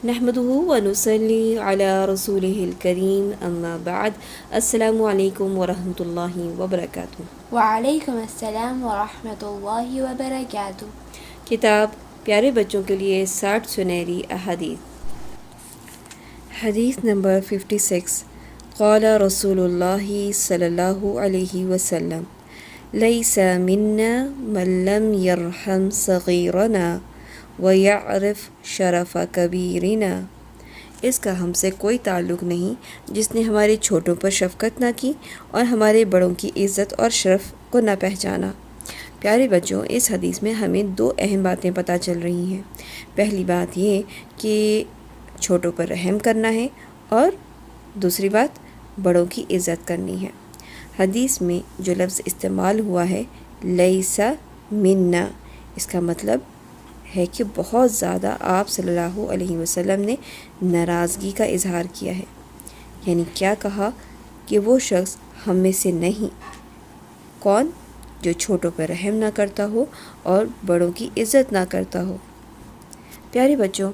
نحمده ونصلي على رسوله الكريم اما بعد السلام علیکم ورحمۃ اللہ وبرکاتہ۔ وعلیکم السلام ورحمۃ اللہ وبرکاتہ۔ کتاب پیارے بچوں کے لیے 60 سنہری احادیث۔ حدیث نمبر 56۔ قال رسول اللہ صلی اللہ علیہ وسلم لیس منا من لم یرحم صغیرنا وَيَعْرِفْ شَرَفَ كَبِيرِنَا۔ اس کا ہم سے کوئی تعلق نہیں جس نے ہمارے چھوٹوں پر شفقت نہ کی اور ہمارے بڑوں کی عزت اور شرف کو نہ پہچانا۔ پیارے بچوں، اس حدیث میں ہمیں 2 اہم باتیں پتہ چل رہی ہیں۔ پہلی بات یہ کہ چھوٹوں پر رحم کرنا ہے اور دوسری بات بڑوں کی عزت کرنی ہے۔ حدیث میں جو لفظ استعمال ہوا ہے لیس منا، اس کا مطلب ہے کہ بہت زیادہ آپ صلی اللہ علیہ وسلم نے ناراضگی کا اظہار کیا ہے۔ یعنی کیا کہا کہ وہ شخص ہم میں سے نہیں۔ کون؟ جو چھوٹوں پر رحم نہ کرتا ہو اور بڑوں کی عزت نہ کرتا ہو۔ پیارے بچوں،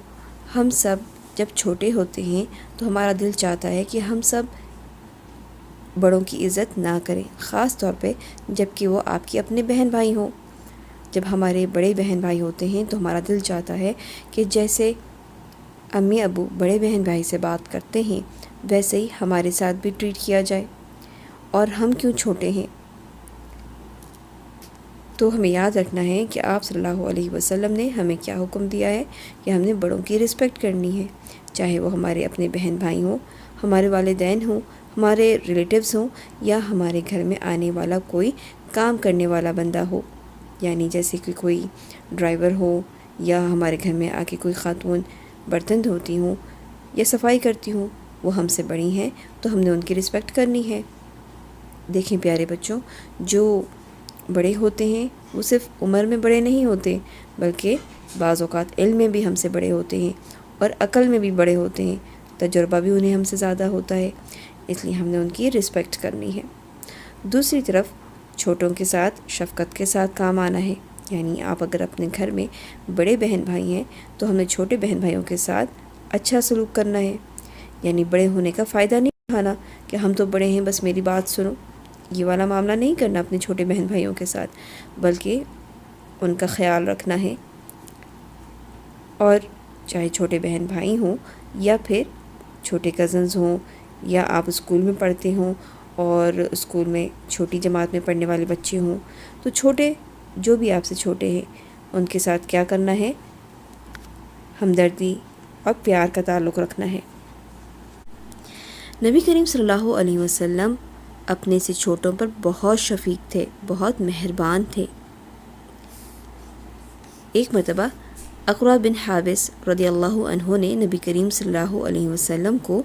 ہم سب جب چھوٹے ہوتے ہیں تو ہمارا دل چاہتا ہے کہ ہم سب بڑوں کی عزت نہ کریں، خاص طور پہ جب کہ وہ آپ کے اپنے بہن بھائی ہوں۔ جب ہمارے بڑے بہن بھائی ہوتے ہیں تو ہمارا دل چاہتا ہے کہ جیسے امی ابو بڑے بہن بھائی سے بات کرتے ہیں ویسے ہی ہمارے ساتھ بھی ٹریٹ کیا جائے، اور ہم کیوں چھوٹے ہیں۔ تو ہمیں یاد رکھنا ہے کہ آپ صلی اللہ علیہ وسلم نے ہمیں کیا حکم دیا ہے کہ ہم نے بڑوں کی رسپیکٹ کرنی ہے، چاہے وہ ہمارے اپنے بہن بھائی ہوں، ہمارے والدین ہوں، ہمارے ریلیٹیوز ہوں، یا ہمارے گھر میں آنے والا کوئی کام کرنے والا بندہ ہو۔ یعنی جیسے کہ کوئی ڈرائیور ہو، یا ہمارے گھر میں آ کے کوئی خاتون برتن دھوتی ہوں یا صفائی کرتی ہوں، وہ ہم سے بڑی ہیں تو ہم نے ان کی رسپیکٹ کرنی ہے۔ دیکھیں پیارے بچوں، جو بڑے ہوتے ہیں وہ صرف عمر میں بڑے نہیں ہوتے، بلکہ بعض اوقات علم میں بھی ہم سے بڑے ہوتے ہیں اور عقل میں بھی بڑے ہوتے ہیں، تجربہ بھی انہیں ہم سے زیادہ ہوتا ہے، اس لیے ہم نے ان کی رسپیکٹ کرنی ہے۔ دوسری طرف چھوٹوں کے ساتھ شفقت کے ساتھ کام آنا ہے۔ یعنی آپ اگر اپنے گھر میں بڑے بہن بھائی ہیں تو ہمیں چھوٹے بہن بھائیوں کے ساتھ اچھا سلوک کرنا ہے۔ یعنی بڑے ہونے کا فائدہ نہیں اٹھانا کہ ہم تو بڑے ہیں بس میری بات سنو، یہ والا معاملہ نہیں کرنا اپنے چھوٹے بہن بھائیوں کے ساتھ، بلکہ ان کا خیال رکھنا ہے۔ اور چاہے چھوٹے بہن بھائی ہوں یا پھر چھوٹے کزنز ہوں، یا آپ اسکول میں پڑھتے ہوں اور اسکول میں چھوٹی جماعت میں پڑھنے والے بچے ہوں، تو چھوٹے جو بھی آپ سے چھوٹے ہیں ان کے ساتھ کیا کرنا ہے؟ ہمدردی اور پیار کا تعلق رکھنا ہے۔ نبی کریم صلی اللہ علیہ وسلم اپنے سے چھوٹوں پر بہت شفیق تھے، بہت مہربان تھے۔ ایک مرتبہ اقرع بن حابس رضی اللہ عنہ نے نبی کریم صلی اللہ علیہ وسلم کو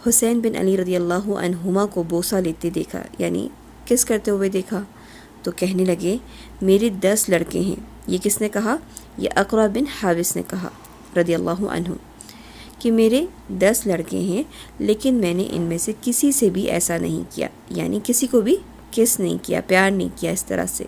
حسین بن علی رضی اللہ عنہما کو بوسہ لیتے دیکھا، یعنی کس کرتے ہوئے دیکھا، تو کہنے لگے میرے 10 لڑکے ہیں۔ یہ کس نے کہا؟ یہ اقرع بن حابس نے کہا رضی اللہ عنہ کہ میرے 10 لڑکے ہیں، لیکن میں نے ان میں سے کسی سے بھی ایسا نہیں کیا، یعنی کسی کو بھی کس نہیں کیا، پیار نہیں کیا اس طرح سے۔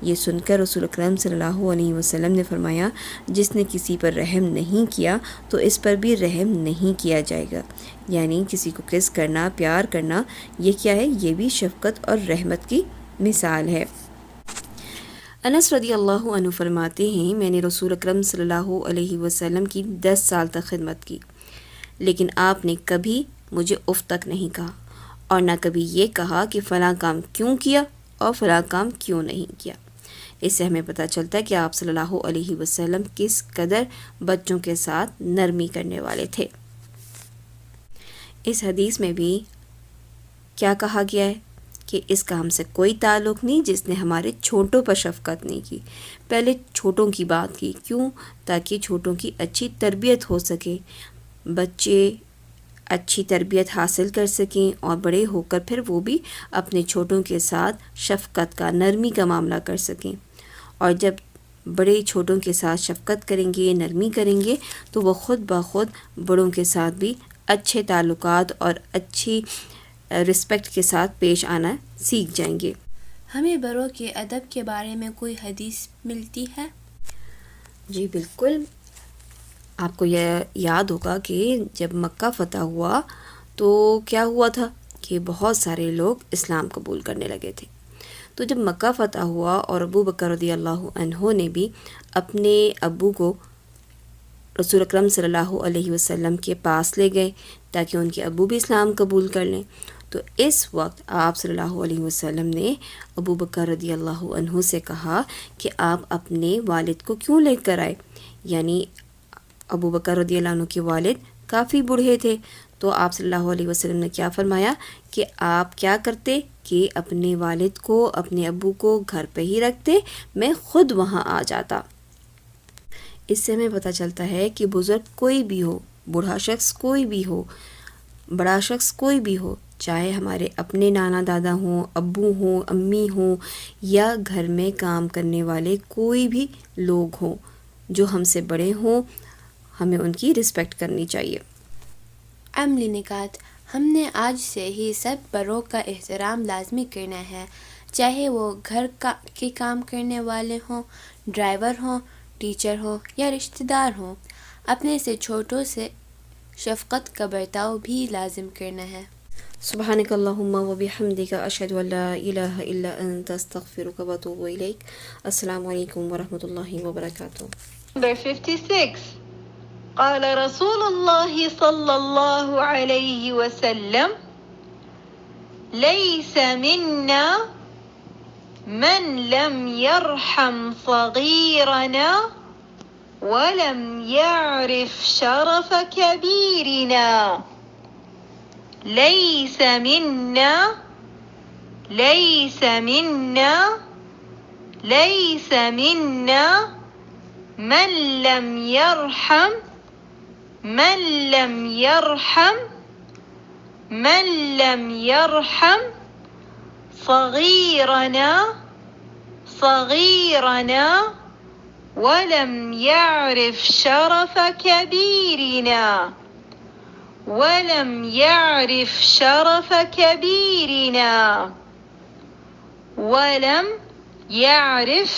یہ سن کر رسول اکرم صلی اللہ علیہ وسلم نے فرمایا جس نے کسی پر رحم نہیں کیا تو اس پر بھی رحم نہیں کیا جائے گا۔ یعنی کسی کو کس کرنا، پیار کرنا، یہ کیا ہے؟ یہ بھی شفقت اور رحمت کی مثال ہے۔ انس رضی اللہ عنہ فرماتے ہیں میں نے رسول اکرم صلی اللہ علیہ وسلم کی 10 سال تک خدمت کی، لیکن آپ نے کبھی مجھے اف تک نہیں کہا، اور نہ کبھی یہ کہا کہ فلاں کام کیوں کیا اور فلاں کام کیوں نہیں کیا۔ اس سے ہمیں پتہ چلتا ہے کہ آپ صلی اللہ علیہ وسلم کس قدر بچوں کے ساتھ نرمی کرنے والے تھے۔ اس حدیث میں بھی کیا کہا گیا ہے کہ اس کا ہم سے کوئی تعلق نہیں جس نے ہمارے چھوٹوں پر شفقت نہیں کی۔ پہلے چھوٹوں کی بات کی، کیوں؟ تاکہ چھوٹوں کی اچھی تربیت ہو سکے، بچے اچھی تربیت حاصل کر سکیں، اور بڑے ہو کر پھر وہ بھی اپنے چھوٹوں کے ساتھ شفقت کا، نرمی کا معاملہ کر سکیں۔ اور جب بڑے چھوٹوں کے ساتھ شفقت کریں گے، نرمی کریں گے، تو وہ خود بخود بڑوں کے ساتھ بھی اچھے تعلقات اور اچھی رسپیکٹ کے ساتھ پیش آنا سیکھ جائیں گے۔ ہمیں بڑوں کے ادب کے بارے میں کوئی حدیث ملتی ہے؟ جی بالکل، آپ کو یہ یاد ہوگا کہ جب مکہ فتح ہوا تو کیا ہوا تھا کہ بہت سارے لوگ اسلام قبول کرنے لگے تھے. تو جب مکہ فتح ہوا اور ابو بکر رضی اللہ عنہ نے بھی اپنے ابو کو رسول اکرم صلی اللہ علیہ وسلم کے پاس لے گئے تاکہ ان کے ابو بھی اسلام قبول کر لیں. تو اس وقت آپ صلی اللہ علیہ وسلم نے ابو بکر رضی اللہ عنہ سے کہا کہ آپ اپنے والد کو کیوں لے کر آئے. یعنی ابو بکر رضی اللہ عنہ کے والد کافی بوڑھے تھے. تو آپ صلی اللہ علیہ وسلم نے کیا فرمایا کہ آپ کیا کرتے کہ اپنے والد کو اپنے ابو کو گھر پہ ہی رکھتے، میں خود وہاں آ جاتا. اس سے ہمیں پتہ چلتا ہے کہ بزرگ کوئی بھی ہو، بوڑھا شخص کوئی بھی ہو، بڑا شخص کوئی بھی ہو، چاہے ہمارے اپنے نانا دادا ہوں، ابو ہوں، امی ہوں، یا گھر میں کام کرنے والے کوئی بھی لوگ ہوں جو ہم سے بڑے ہوں، ہمیں ان کی رسپیکٹ کرنی چاہیے. عملی نکات، ہم نے آج سے ہی سب بڑوں کا احترام لازمی کرنا ہے، چاہے وہ گھر کے کام کرنے والے ہوں، ڈرائیور ہوں، ٹیچر ہوں یا رشتہ دار ہوں. اپنے سے چھوٹوں سے شفقت کا برتاؤ بھی لازم کرنا ہے. سبحانک اللہم و بحمدک اشہد ان لا الہ الا انت استغفرک و اتوب الیک. السلام علیکم ورحمۃ اللہ وبرکاتہ. Number 56. قال رسول الله صلى الله عليه وسلم ليس منا من لم يرحم صغيرنا ولم يعرف شرف كبيرنا. ليس منا ليس منا ليس منا من لم يرحم من لم يرحم من لم يرحم صغيرنا صغيرنا ولم يعرف شرف كبيرنا ولم يعرف شرف كبيرنا ولم يعرف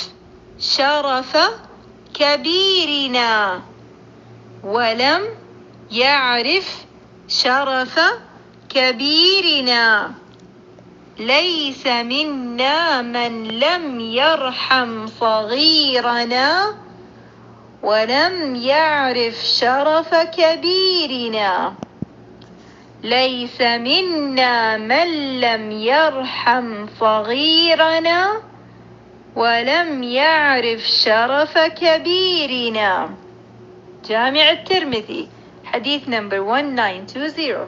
شرف كبيرنا ولم يعرف شرف كبيرنا. ليس منا من لم يرحم صغيرنا ولم يعرف شرف كبيرنا. ليس منا من لم يرحم صغيرنا ولم يعرف شرف كبيرنا. جامع الترمذي. حديث number 1920.